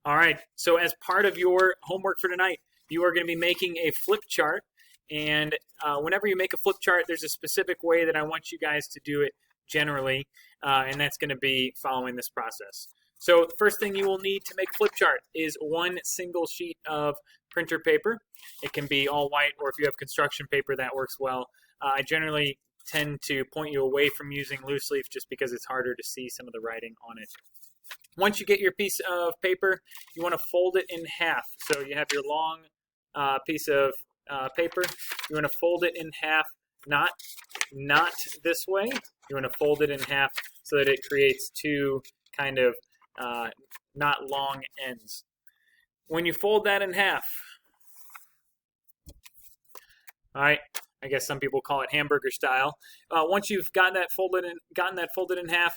All right, so as part of your homework for tonight, you are going to be making a flip chart. And whenever you make a flip chart, there's a specific way that I want you guys to do it generally, and that's going to be following this process. So the first thing you will need to make a flip chart is one single sheet of printer paper. It can be all white, or if you have construction paper, that works well. I generally tend to point you away from using loose leaf just because it's harder to see some of the writing on it. Once you get your piece of paper, you want to fold it in half. So you have your long piece of paper. You want to fold it in half, not this way. You want to fold it in half so that it creates two kind of not long ends. When you fold that in half, all right, I guess some people call it hamburger style. Once you've gotten that folded in half,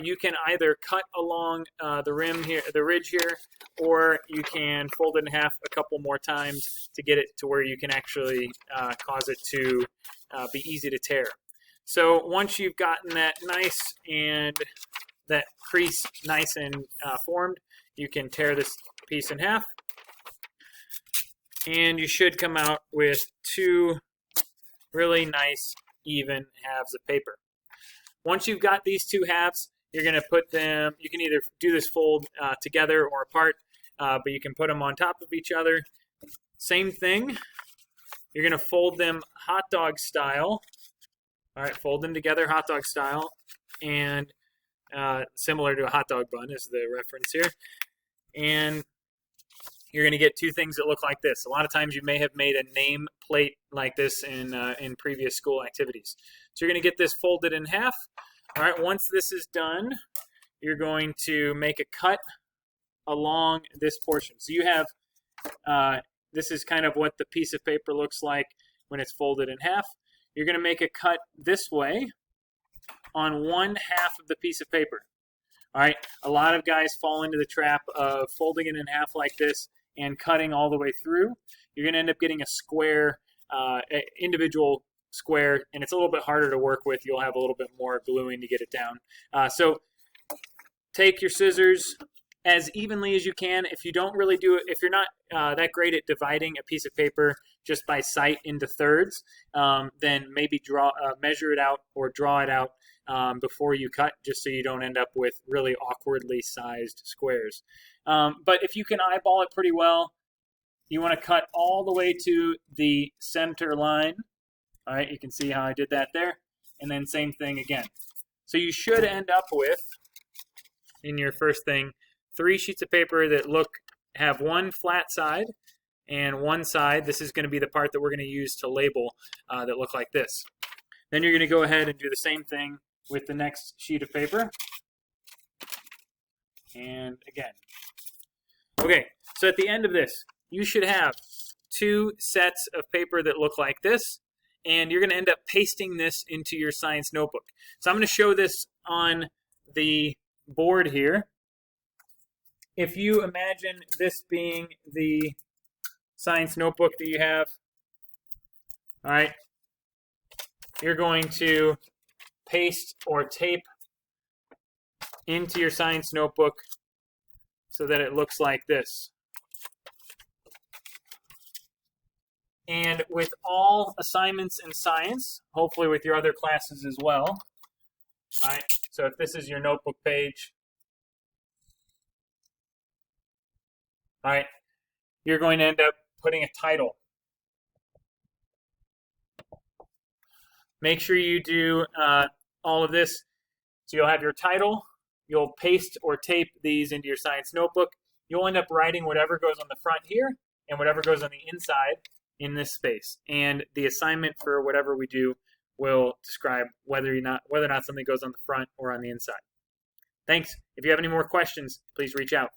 you can either cut along the rim here, the ridge here, or you can fold it in half a couple more times to get it to where you can actually cause it to be easy to tear. So once you've gotten that nice and that crease nice and formed, you can tear this piece in half, and you should come out with two really nice even halves of paper. Once you've got these two halves, you're going to put them, you can either do this fold together or apart, but you can put them on top of each other. Same thing, you're going to fold them hot dog style. All right, fold them together hot dog style, and similar to a hot dog bun is the reference here. And you're going to get two things that look like this. A lot of times you may have made a name plate like this in previous school activities. So you're going to get this folded in half. All right, once this is done, you're going to make a cut along this portion. So you have, this is kind of what the piece of paper looks like when it's folded in half. You're going to make a cut this way on one half of the piece of paper. All right, a lot of guys fall into the trap of folding it in half like this and cutting all the way through. You're going to end up getting a square, individual square, and it's a little bit harder to work with. You'll have a little bit more gluing to get it down. So take your scissors as evenly as you can. If you don't really do it, if you're not that great at dividing a piece of paper just by sight into thirds, then maybe measure it out or draw it out before you cut, just so you don't end up with really awkwardly sized squares. But if you can eyeball it pretty well, you want to cut all the way to the center line. All right, you can see how I did that there. And then same thing again. So you should end up with, in your first thing, 3 sheets of paper that have one flat side and one side. This is going to be the part that we're going to use to label that look like this. Then you're going to go ahead and do the same thing with the next sheet of paper. And again. Okay, so at the end of this, you should have 2 sets of paper that look like this, and you're going to end up pasting this into your science notebook. So I'm going to show this on the board here. If you imagine this being the science notebook that you have, all right, you're going to paste or tape into your science notebook so that it looks like this. And with all assignments in science, hopefully with your other classes as well, all right, so if this is your notebook page, all right, you're going to end up putting a title. Make sure you do all of this. So you'll have your title. You'll paste or tape these into your science notebook. You'll end up writing whatever goes on the front here and whatever goes on the inside in this space. And the assignment for whatever we do will describe whether or not something goes on the front or on the inside. Thanks. If you have any more questions, please reach out.